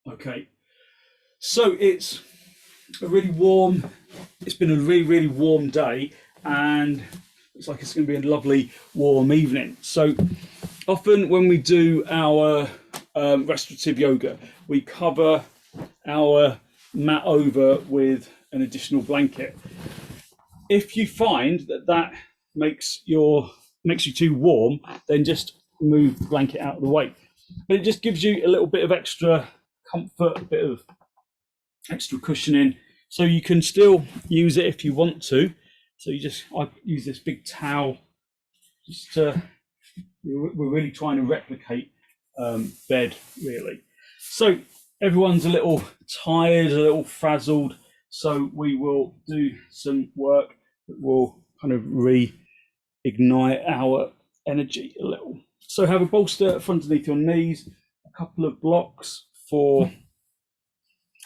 Okay, so it's been a really warm day, and looks like it's going to be a lovely warm evening. So often when we do our restorative yoga, we cover our mat over with an additional blanket. If you find that makes you too warm, then just move the blanket out of the way. But it just gives you a little bit of extra comfort, a bit of extra cushioning, so you can still use it if you want to. So I use this big towel. We're really trying to replicate bed, really. So everyone's a little tired, a little frazzled. So we will do some work that will kind of reignite our energy a little. So have a bolster underneath your knees, a couple of blocks for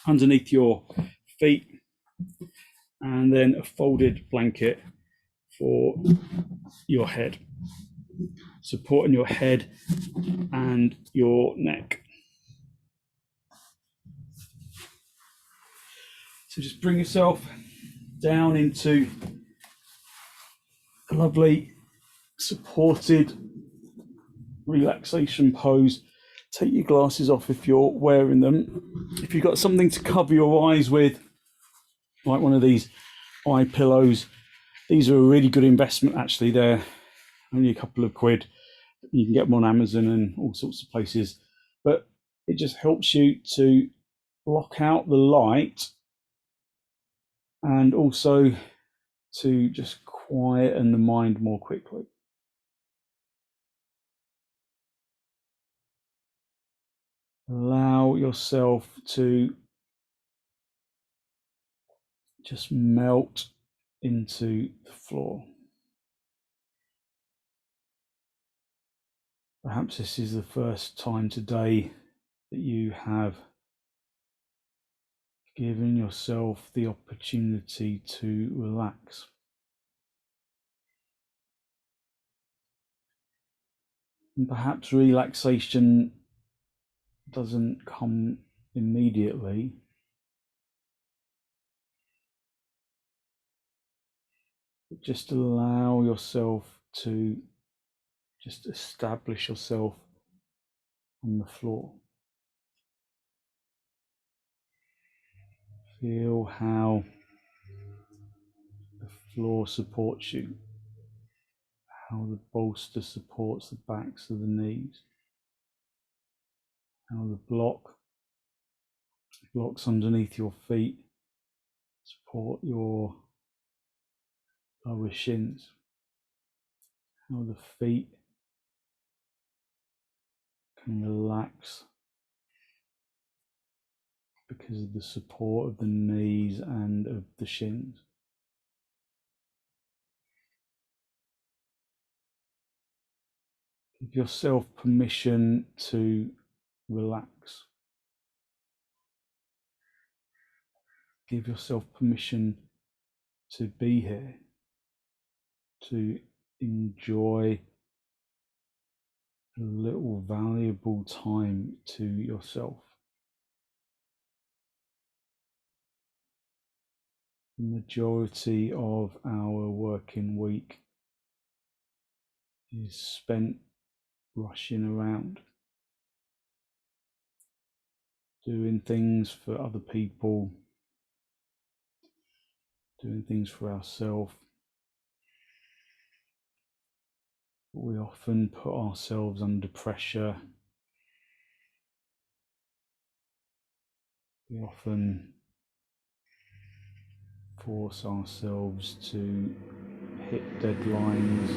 underneath your feet, and then a folded blanket for your head, supporting your head and your neck. So just bring yourself down into a lovely supported relaxation pose. Take your glasses off if you're wearing them. If you've got something to cover your eyes with, like one of these eye pillows, these are a really good investment actually. They're only a couple of quid. You can get them on Amazon and all sorts of places, but it just helps you to block out the light and also to just quieten the mind more quickly. Allow yourself to just melt into the floor. Perhaps this is the first time today that you have given yourself the opportunity to relax. And perhaps relaxation doesn't come immediately. But just allow yourself to just establish yourself on the floor. Feel how the floor supports you, how the bolster supports the backs of the knees, how the blocks underneath your feet support your lower shins, how the feet can relax because of the support of the knees and of the shins. Give yourself permission to relax. Give yourself permission to be here, to enjoy a little valuable time to yourself. The majority of our working week is spent rushing around, doing things for other people, doing things for ourselves. We often put ourselves under pressure. We often force ourselves to hit deadlines,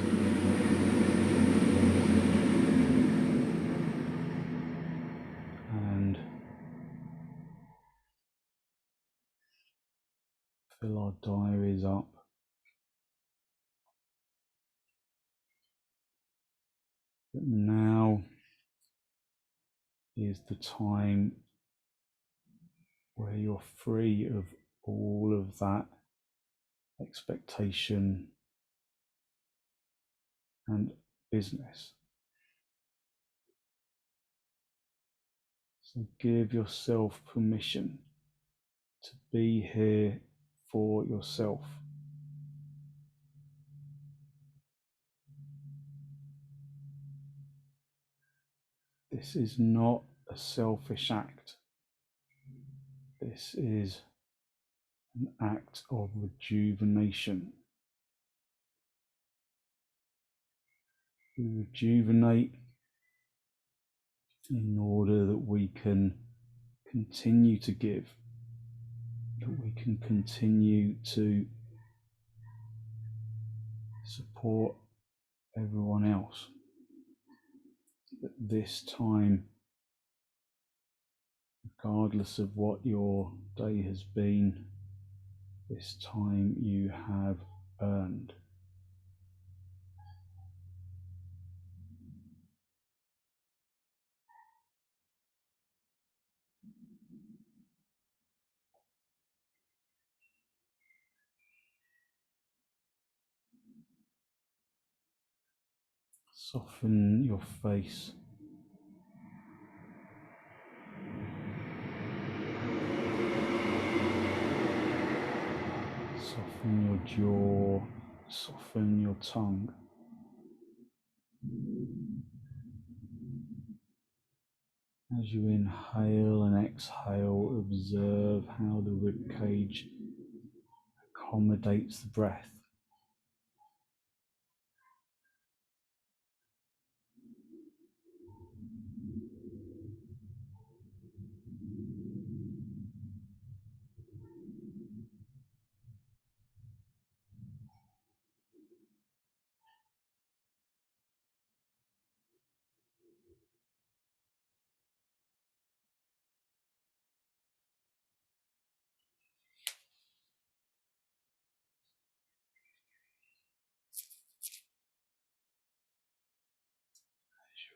and fill our diaries up. But now is the time where you're free of all of that expectation and business. So give yourself permission to be here for yourself. This is not a selfish act. This is an act of rejuvenation. We rejuvenate in order that we can continue to give, that we can continue to support everyone else. At this time, regardless of what your day has been, this time you have earned. Soften your face. Soften your jaw. Soften your tongue. As you inhale and exhale, observe how the rib cage accommodates the breath.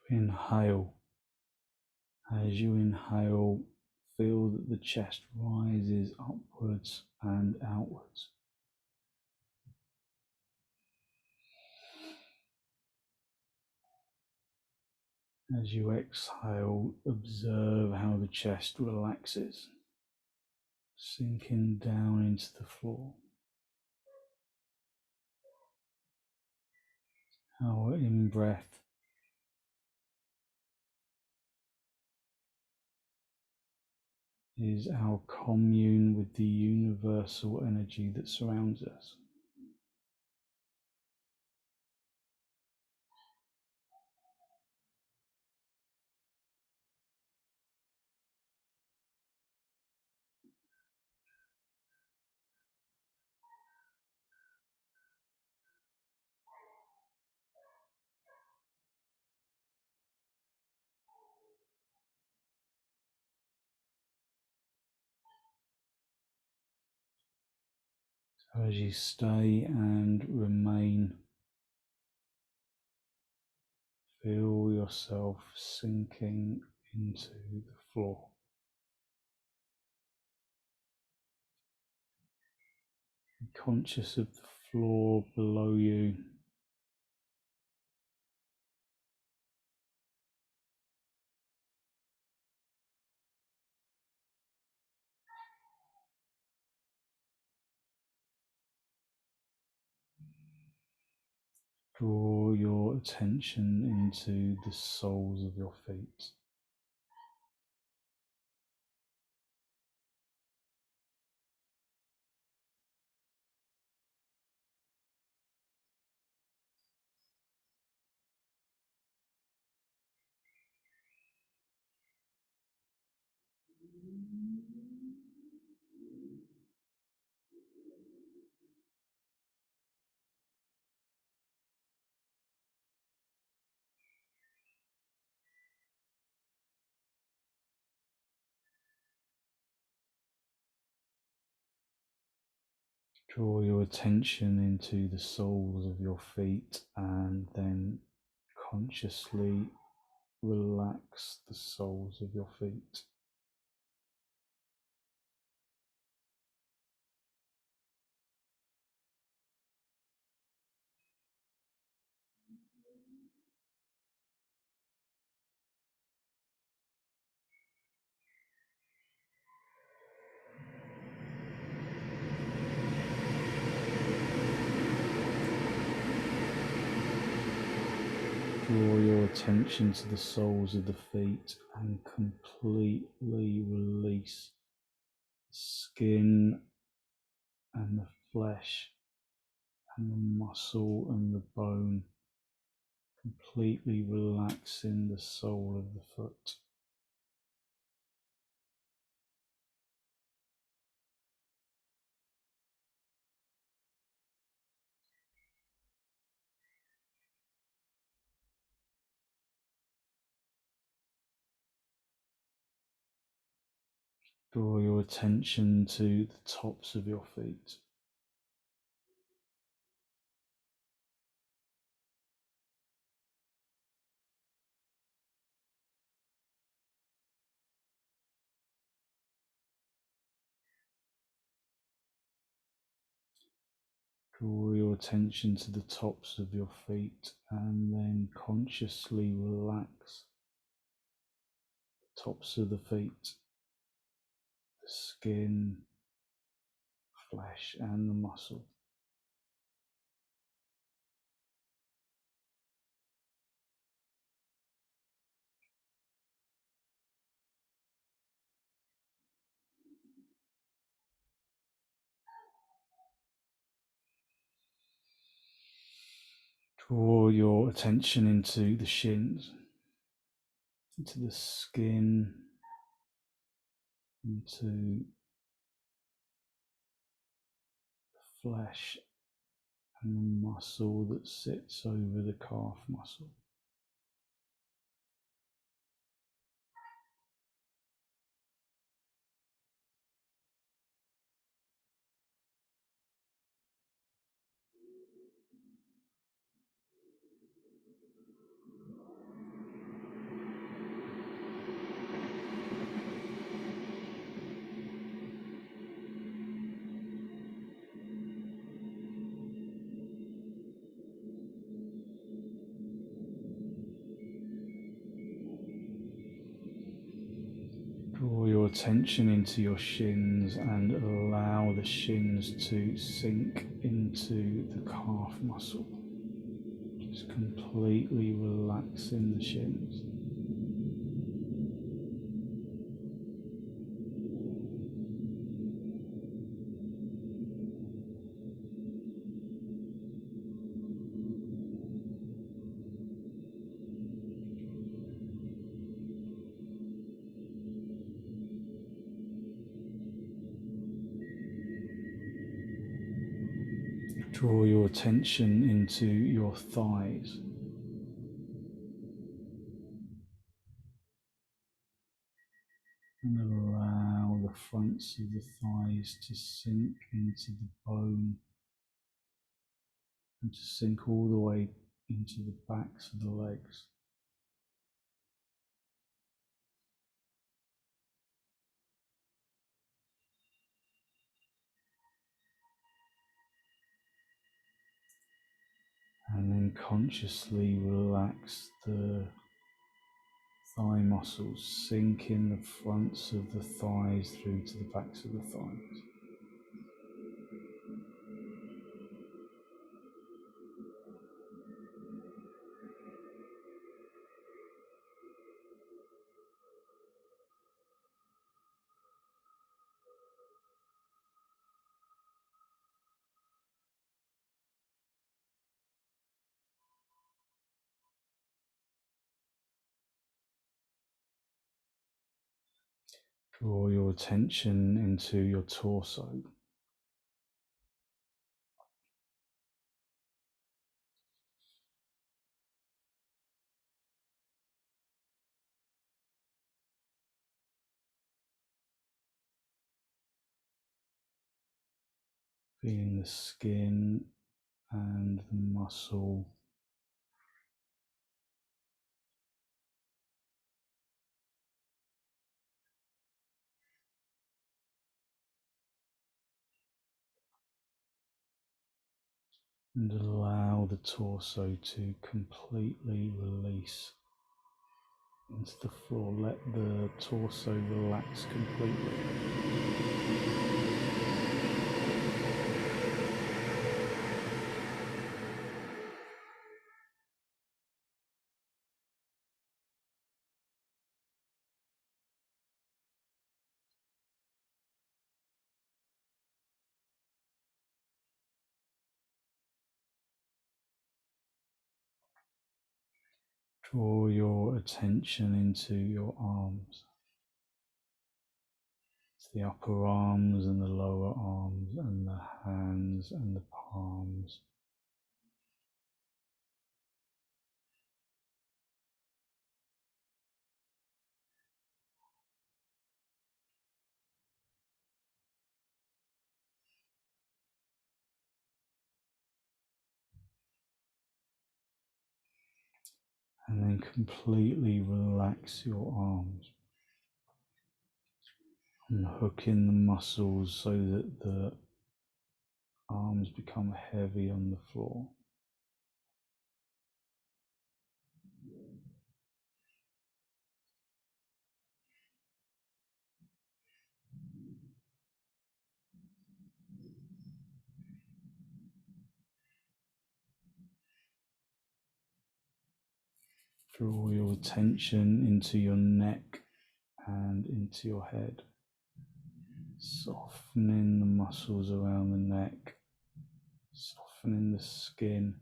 Inhale. As you inhale, feel that the chest rises upwards and outwards. As you exhale, observe how the chest relaxes, sinking down into the floor. Our in-breath is our commune with the universal energy that surrounds us. So as you stay and remain, feel yourself sinking into the floor. Be conscious of the floor below you. Draw your attention into the soles of your feet. Draw your attention into the soles of your feet and then consciously relax the soles of your feet. attention to the soles of the feet and completely release the skin and the flesh and the muscle and the bone, completely relaxing the sole of the foot. Draw your attention to the tops of your feet. Draw your attention to the tops of your feet and then consciously relax the tops of the feet, the skin, flesh, and the muscle. Draw your attention into the shins, into the skin, into the flesh and the muscle that sits over the calf muscle. Draw your attention into your shins and allow the shins to sink into the calf muscle. Just completely relaxing the shins. Draw your attention into your thighs. And allow the fronts of the thighs to sink into the bone and to sink all the way into the backs of the legs. And then consciously relax the thigh muscles, sink in the fronts of the thighs through to the backs of the thighs. Draw your attention into your torso. Feeling the skin and the muscle, and allow the torso to completely release into the floor. Let the torso relax completely. Draw your attention into your arms, the upper arms and the lower arms and the hands and the palms. And then completely relax your arms. Unhook in the muscles so that the arms become heavy on the floor. Draw your attention into your neck and into your head. Softening the muscles around the neck, softening the skin,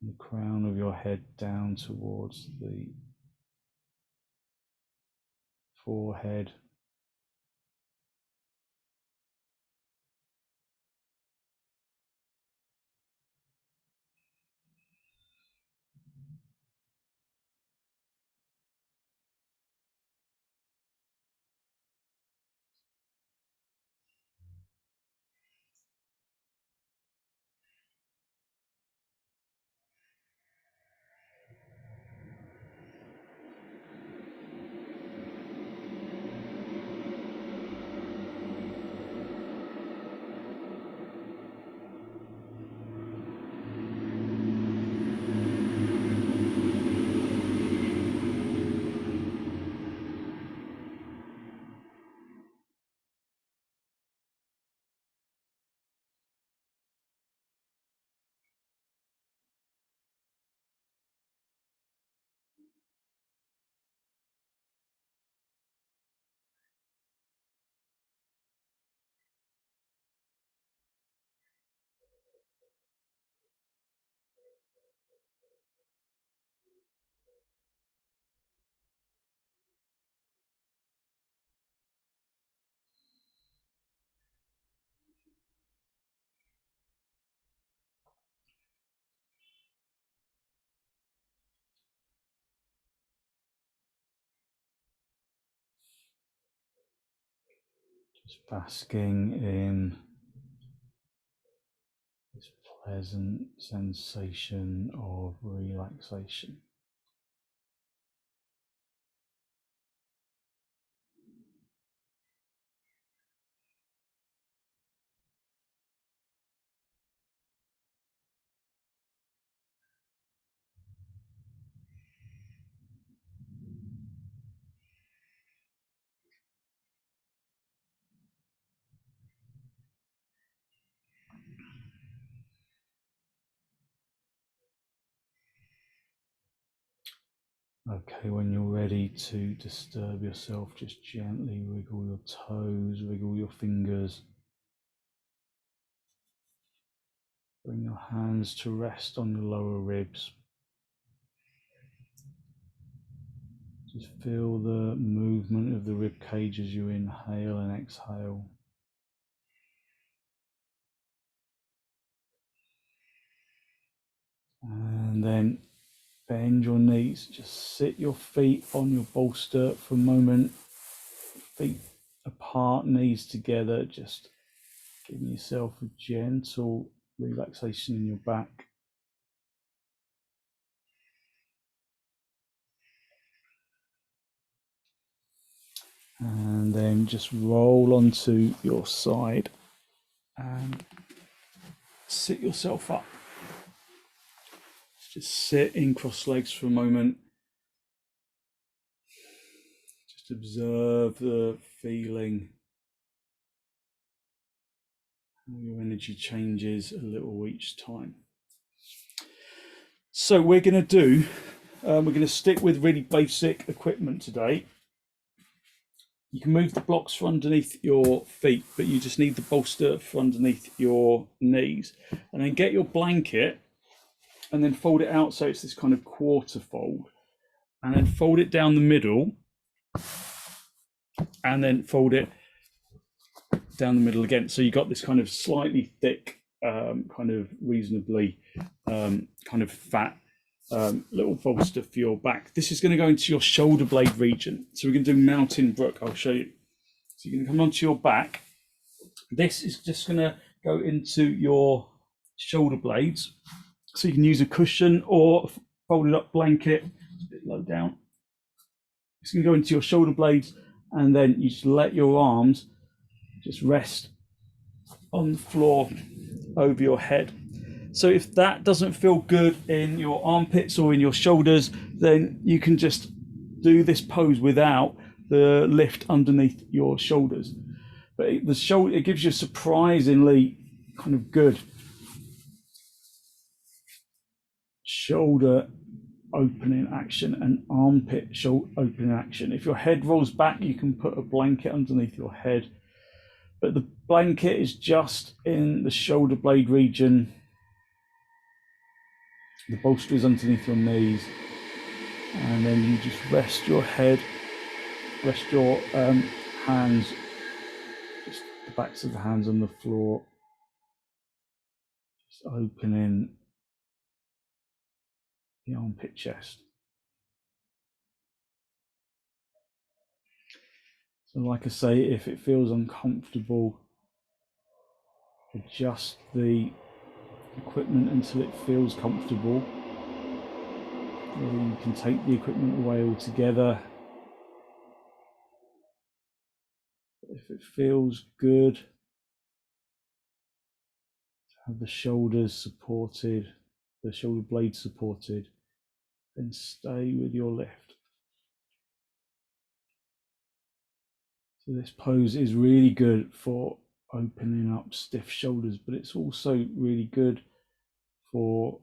the crown of your head down towards the forehead. Just basking in this pleasant sensation of relaxation. Okay, when you're ready to disturb yourself, just gently wiggle your toes, wiggle your fingers. Bring your hands to rest on your lower ribs. Just feel the movement of the rib cage as you inhale and exhale. And then bend your knees, just sit your feet on your bolster for a moment, feet apart, knees together, just giving yourself a gentle relaxation in your back. And then just roll onto your side and sit yourself up. Just sit in cross legs for a moment. Just observe the feeling. How your energy changes a little each time. So we're going to stick with really basic equipment today. You can move the blocks from underneath your feet, but you just need the bolster for underneath your knees. And then get your blanket and then fold it out so it's this kind of quarter fold, and then fold it down the middle, and then fold it down the middle again. So you got this kind of slightly thick, kind of reasonably kind of fat little bolster for your back. This is going to go into your shoulder blade region. So we're going to do Mountain Brook. I'll show you. So you're going to come onto your back. This is just going to go into your shoulder blades. So you can use a cushion or a folded up blanket. It's a bit low down. It's going to go into your shoulder blades, and then you just let your arms just rest on the floor over your head. So if that doesn't feel good in your armpits or in your shoulders, then you can just do this pose without the lift underneath your shoulders. But it gives you a surprisingly kind of good shoulder opening action and armpit shoulder opening action. If your head rolls back, you can put a blanket underneath your head, but the blanket is just in the shoulder blade region. The bolster is underneath your knees, and then you just rest your head, rest your hands, just the backs of the hands on the floor, just opening the armpit chest. So like I say, if it feels uncomfortable, adjust the equipment until it feels comfortable. Or you can take the equipment away altogether. If it feels good to have the shoulders supported, the shoulder blade supported, then stay with your lift. So this pose is really good for opening up stiff shoulders, but it's also really good for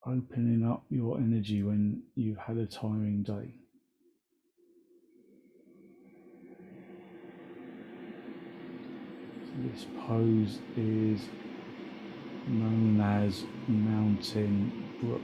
opening up your energy when you've had a tiring day. So this pose is known as Mountain Brook.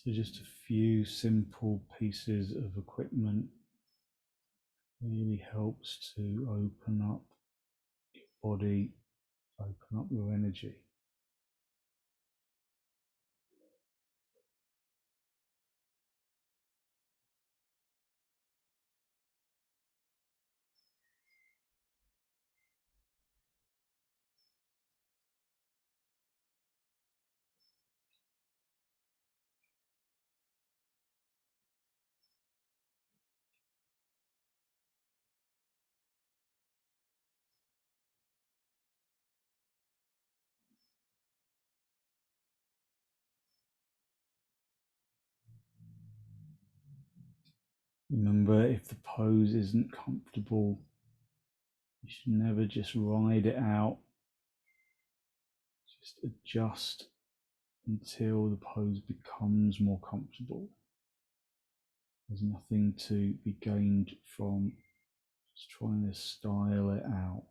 So just a few simple pieces of equipment really helps to open up your body, open up your energy. Remember, if the pose isn't comfortable, you should never just ride it out Just adjust until the pose becomes more comfortable. There's nothing to be gained from just trying to style it out.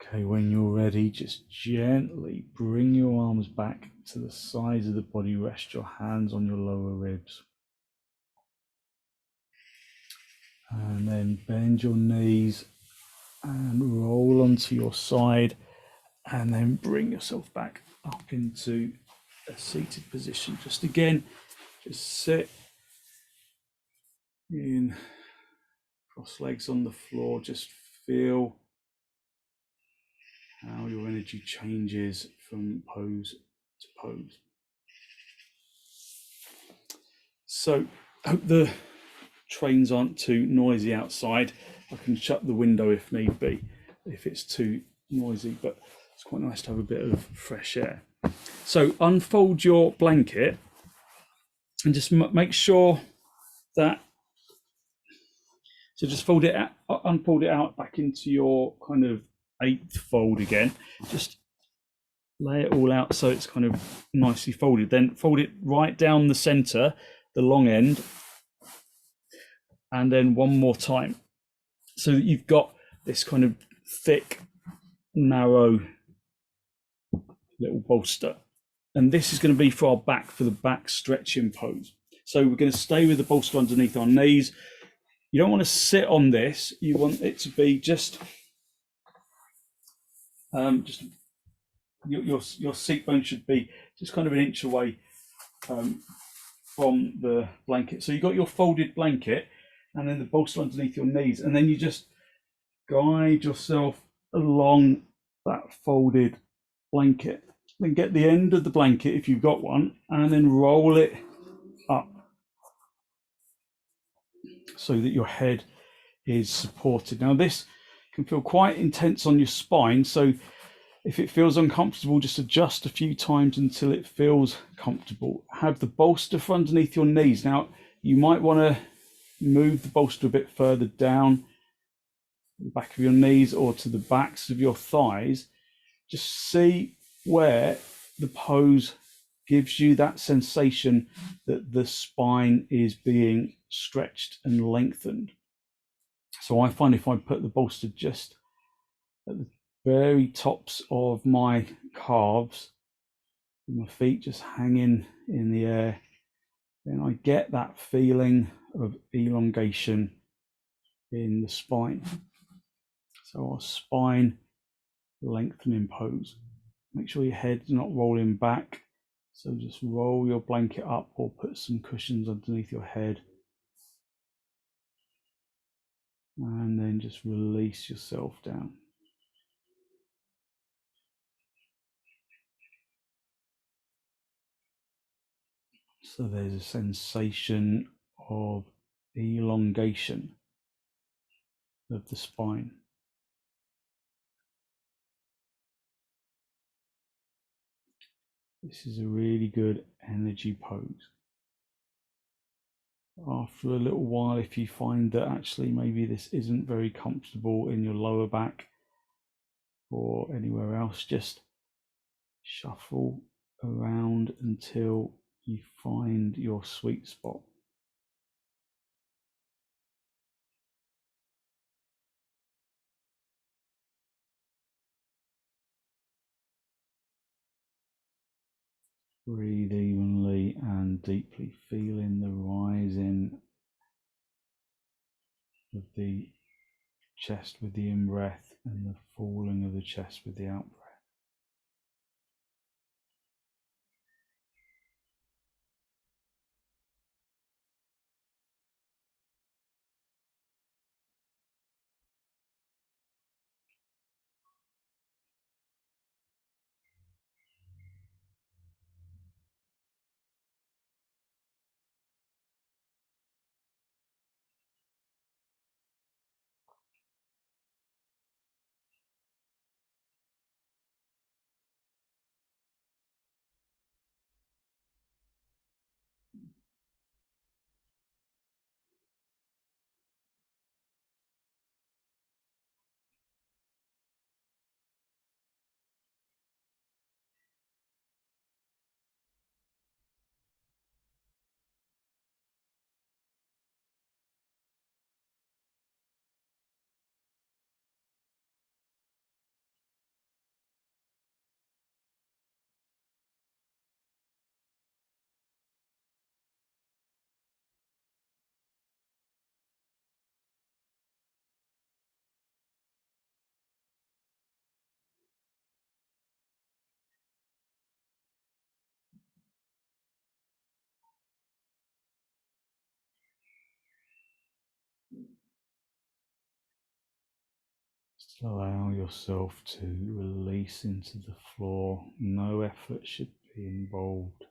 Okay, when you're ready, just gently bring your arms back to the sides of the body. Rest your hands on your lower ribs. And then bend your knees and roll onto your side. And then bring yourself back up into a seated position. Just again, just sit in, cross legs on the floor. Just feel how your energy changes from pose to pose. So I hope the trains aren't too noisy outside. I can shut the window if need be, if it's too noisy, but it's quite nice to have a bit of fresh air. So unfold your blanket and just make sure that, so just fold it out, unfold it out back into your kind of 8th fold again. Just lay it all out so it's kind of nicely folded. Then fold it right down the center, the long end, and then one more time, so that you've got this kind of thick, narrow little bolster. And this is going to be for our back, for the back stretching pose. So we're going to stay with the bolster underneath our knees. You don't want to sit on this. You want it to be just your seat bone should be just kind of an inch away from the blanket. So you've got your folded blanket and then the bolster underneath your knees, and then you just guide yourself along that folded blanket. Then get the end of the blanket, if you've got one, and then roll it up so that your head is supported. Now this can feel quite intense on your spine, so if it feels uncomfortable, just adjust a few times until it feels comfortable. Have the bolster for underneath your knees. Now you might want to move the bolster a bit further down the back of your knees or to the backs of your thighs. Just see where the pose gives you that sensation that the spine is being stretched and lengthened. So I find if I put the bolster just at the very tops of my calves, my feet just hanging in the air, then I get that feeling of elongation in the spine. So our spine lengthening pose. Make sure your head's not rolling back. So just roll your blanket up or put some cushions underneath your head. And then just release yourself down. So there's a sensation of elongation of the spine. This is a really good energy pose. After a little while, if you find that actually maybe this isn't very comfortable in your lower back or anywhere else, just shuffle around until you find your sweet spot. Breathe evenly and deeply, feeling the rising of the chest with the in breath and the falling of the chest with the out breath. Just allow yourself to release into the floor. No effort should be involved.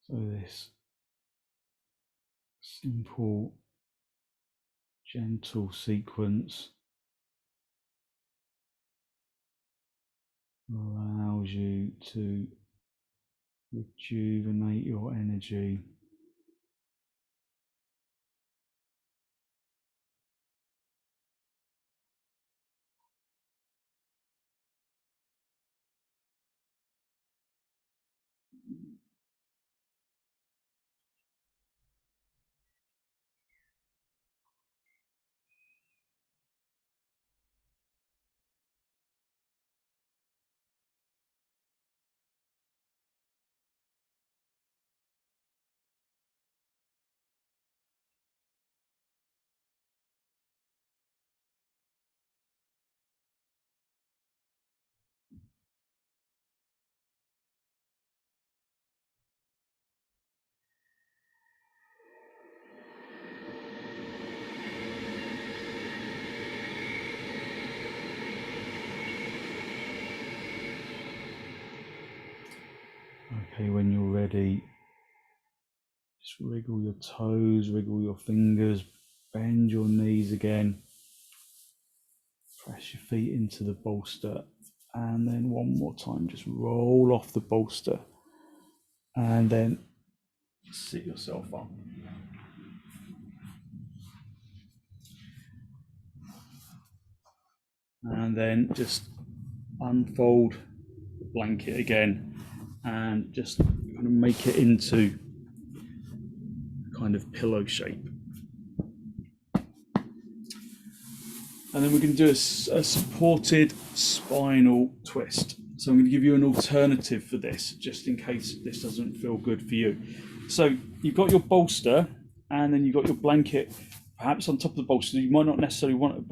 So this simple, gentle sequence allows you to rejuvenate your energy, Okay, when you're ready, just wriggle your toes, wriggle your fingers, bend your knees again. Press your feet into the bolster, and then one more time, just roll off the bolster, and then sit yourself up. And then just unfold the blanket again and just kind of make it into a kind of pillow shape. And then we're going to do a supported spinal twist. So I'm going to give you an alternative for this, just in case this doesn't feel good for you. So you've got your bolster, and then you've got your blanket, perhaps on top of the bolster. You might not necessarily want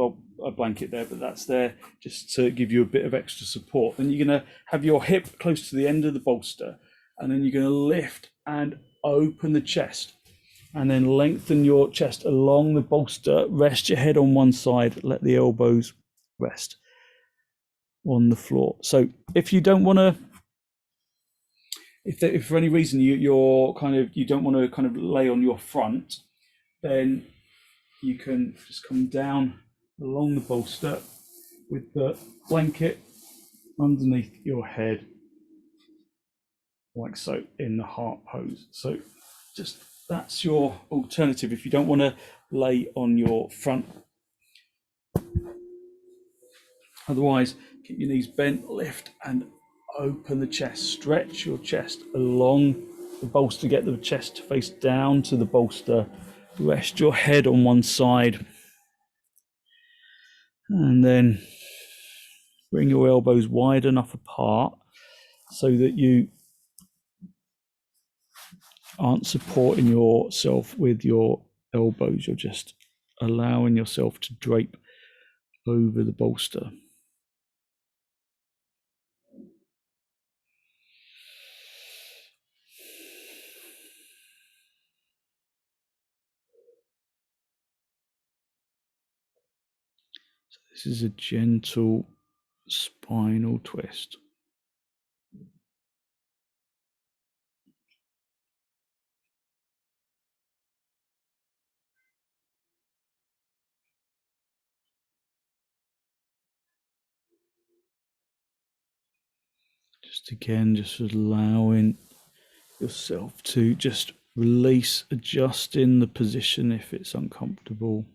a blanket there, but that's there just to give you a bit of extra support. Then you're going to have your hip close to the end of the bolster, and then you're going to lift and open the chest. And then lengthen your chest along the bolster, rest your head on one side, let the elbows rest on the floor. So if you don't want to, if for any reason you don't want to kind of lay on your front, then you can just come down along the bolster with the blanket underneath your head, like so, in the heart pose. So just that's your alternative if you don't want to lay on your front. Otherwise, keep your knees bent, lift and open the chest. Stretch your chest along the bolster, get the chest to face down to the bolster. Rest your head on one side. And then bring your elbows wide enough apart so that you aren't supporting yourself with your elbows. You're just allowing yourself to drape over the bolster. So this is a gentle spinal twist. Just again, just allowing yourself to just release, adjust in the position if it's uncomfortable.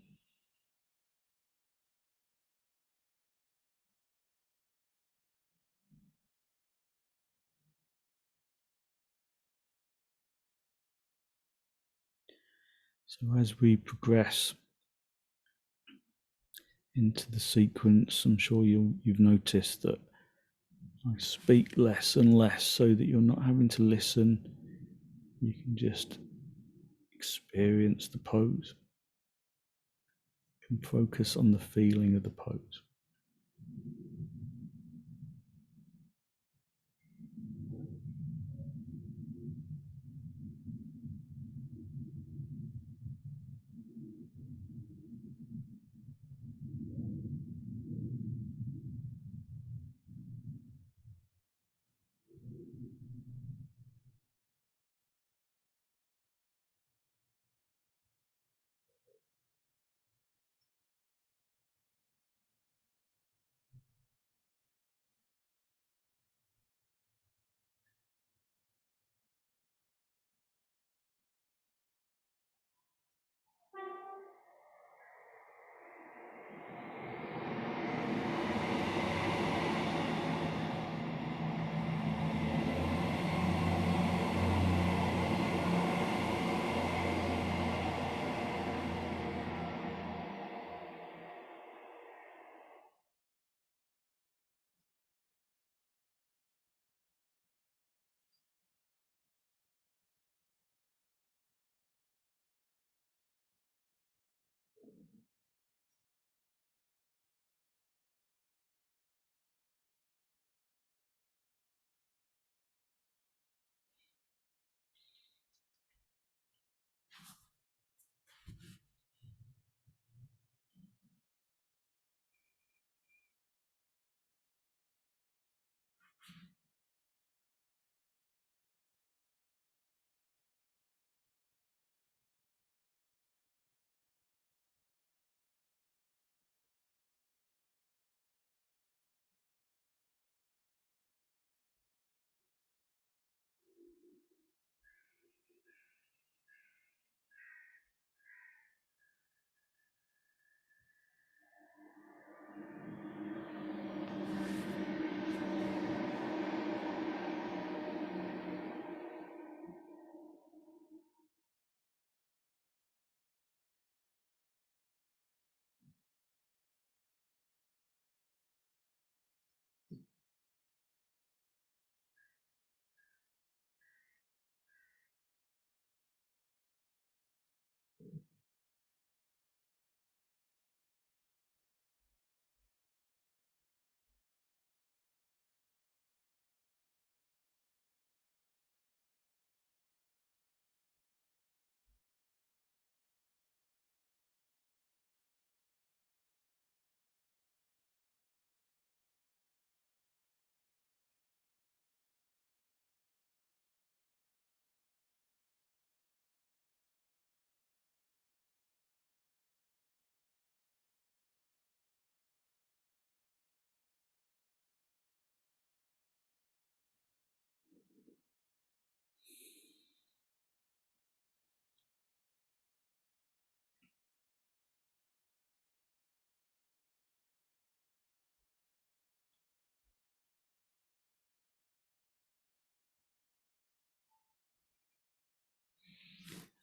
So as we progress into the sequence, I'm sure you've noticed that I speak less and less so that you're not having to listen. You can just experience the pose. You can focus on the feeling of the pose.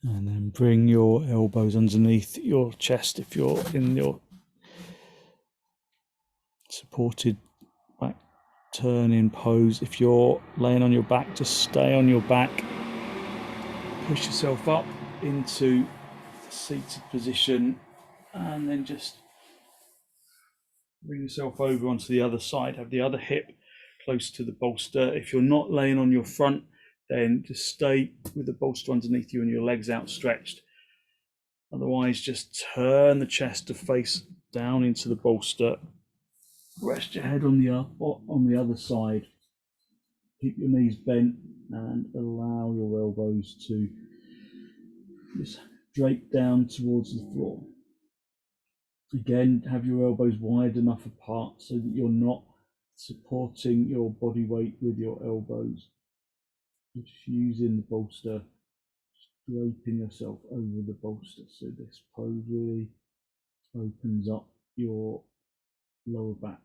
And then bring your elbows underneath your chest if you're in your supported back turn in pose. If you're laying on your back, just stay on your back. Push yourself up into seated position and then just bring yourself over onto the other side. Have the other hip close to the bolster. If you're not laying on your front, then just stay with the bolster underneath you and your legs outstretched. Otherwise, just turn the chest to face down into the bolster. Rest your head on the other side. Keep your knees bent and allow your elbows to just drape down towards the floor. Again, have your elbows wide enough apart so that you're not supporting your body weight with your elbows. Just using the bolster, draping yourself over the bolster. So this pose really opens up your lower back.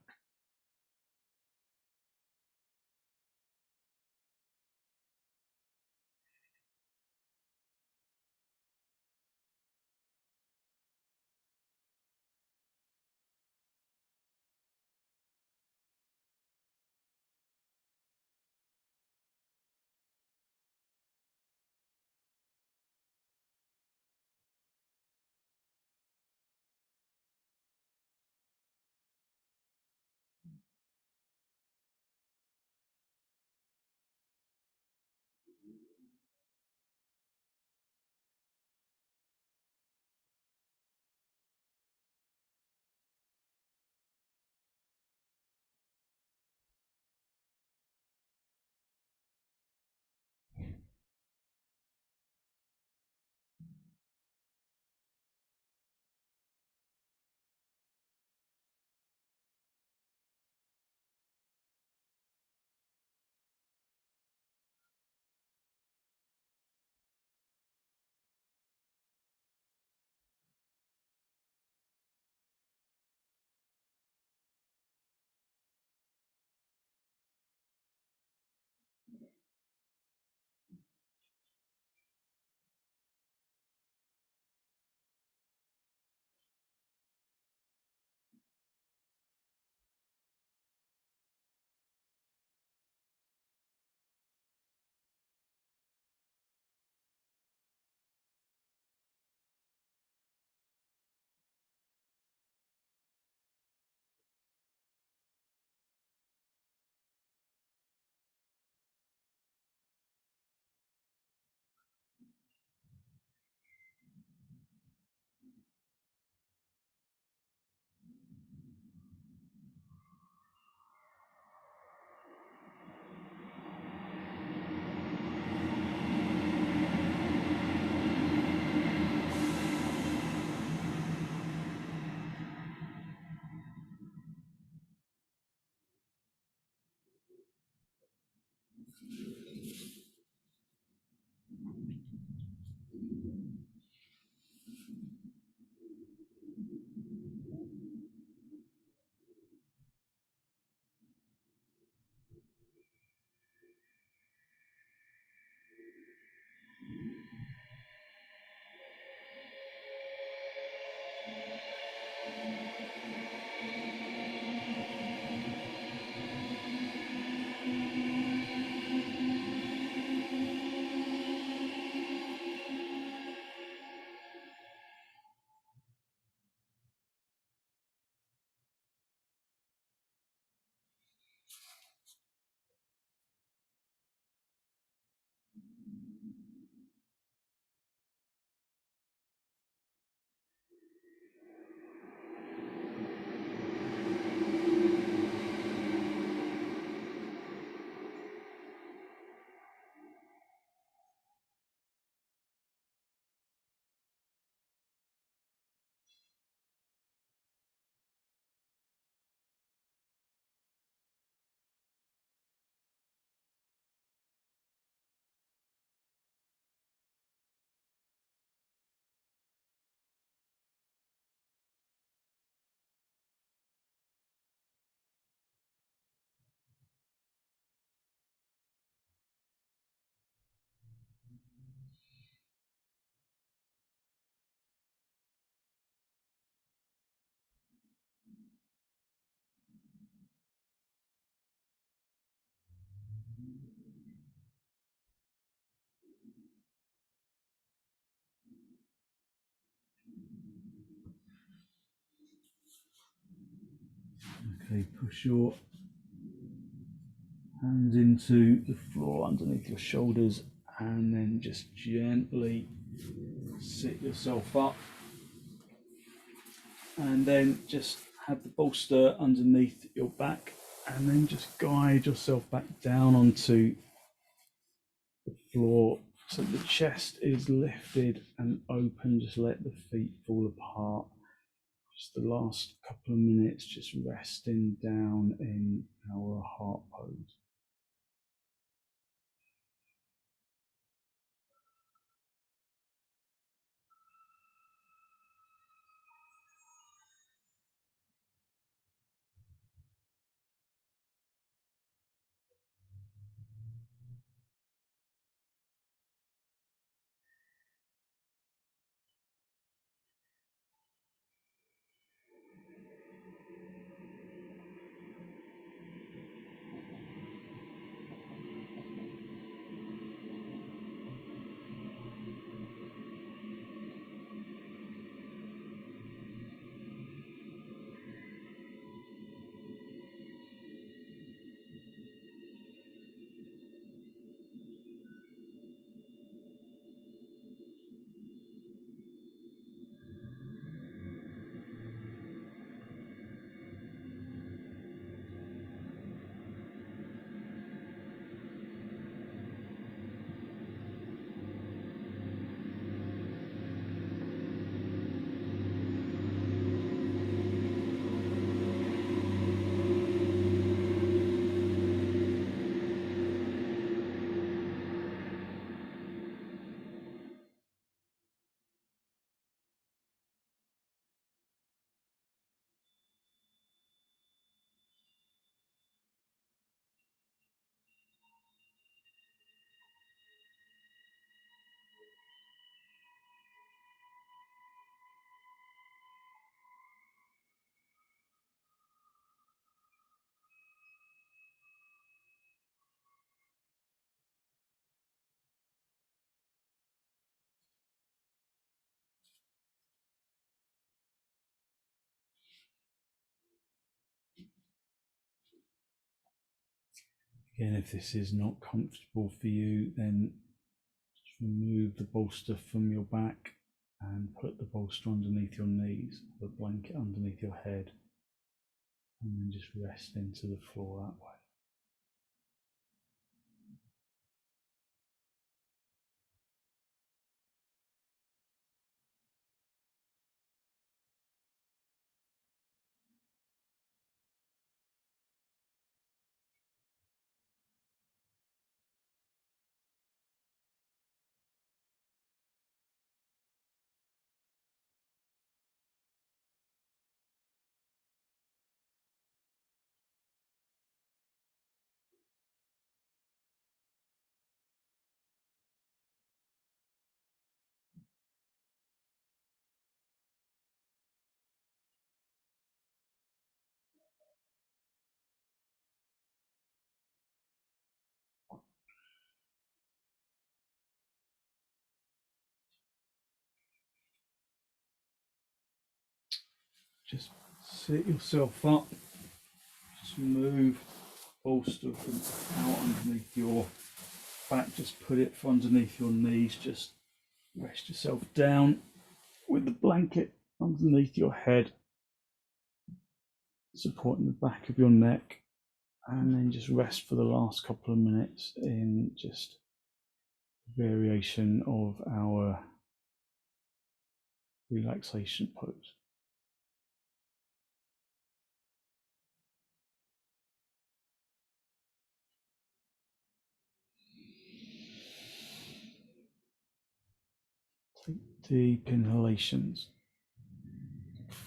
gently push your hands into the floor underneath your shoulders, and then just gently sit yourself up, and then just have the bolster underneath your back, and then just guide yourself back down onto the floor so the chest is lifted and open. Just let the feet fall apart. Just the last couple of minutes, just resting down in our heart pose. Again, if this is not comfortable for you, then just remove the bolster from your back and put the bolster underneath your knees, the blanket underneath your head, and then just rest into the floor that way. Just sit yourself up, just move bolster from out underneath your back, just put it from underneath your knees, just rest yourself down with the blanket underneath your head, supporting the back of your neck, and then just rest for the last couple of minutes in just variation of our relaxation pose. Take deep inhalations,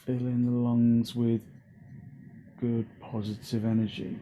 filling the lungs with good positive energy.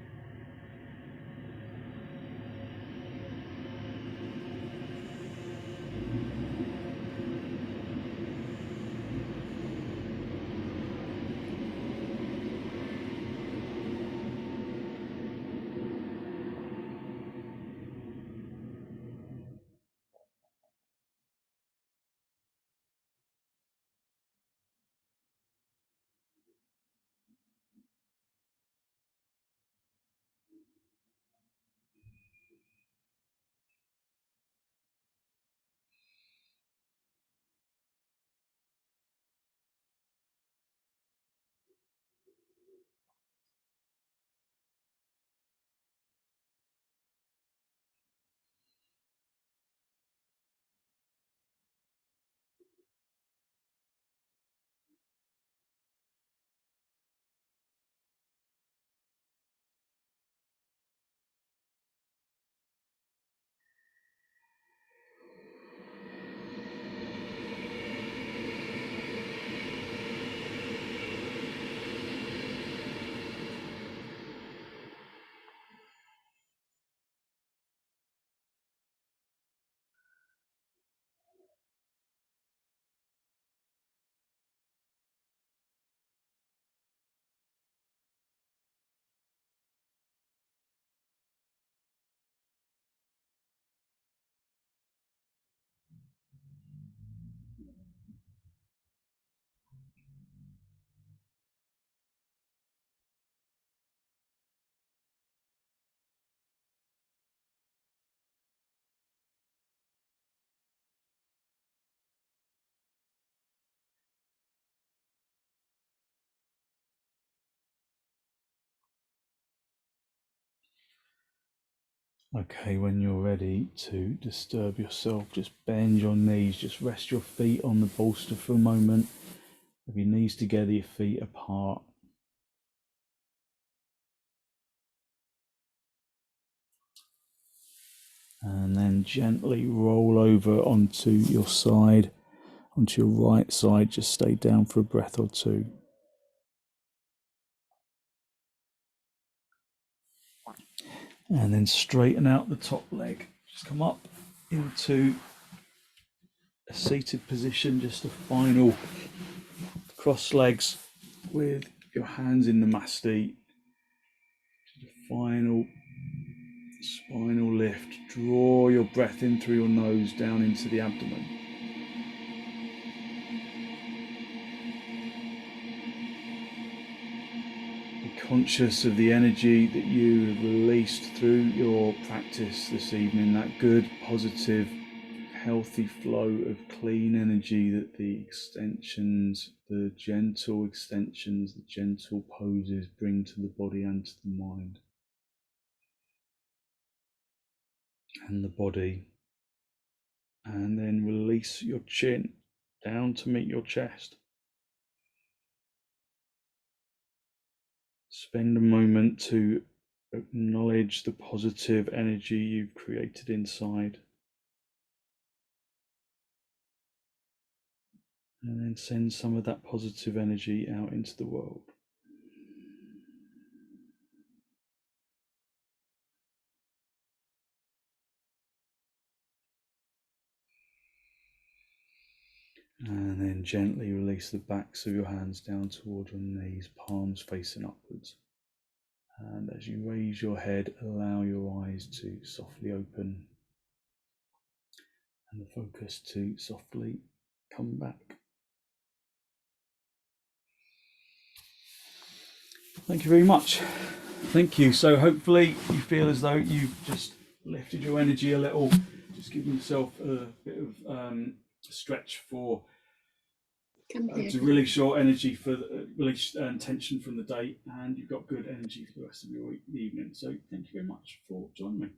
Okay, when you're ready to disturb yourself, just bend your knees, just rest your feet on the bolster for a moment. Have your knees together, your feet apart. And then gently roll over onto your side, onto your right side. Just stay down for a breath or two. And then straighten out the top leg. Just come up into a seated position, just a final cross legs with your hands in the masti. Just a final spinal lift. Draw your breath in through your nose down into the abdomen. Be conscious of the energy that you have released through your practice this evening, that good, positive, healthy flow of clean energy that the extensions, the gentle extensions, the gentle poses bring to the body and to the mind and the body. And then release your chin down to meet your chest. Spend a moment to acknowledge the positive energy you've created inside. And then send some of that positive energy out into the world. And then gently release the backs of your hands down toward your knees, palms facing upwards. And as you raise your head, allow your eyes to softly open and the focus to softly come back. Thank you very much. Thank you. So hopefully you feel as though you've just lifted your energy a little, just giving yourself a bit of stretch for to release your energy, for release tension from the day, and you've got good energy for the rest of your evening. So thank you very much for joining me.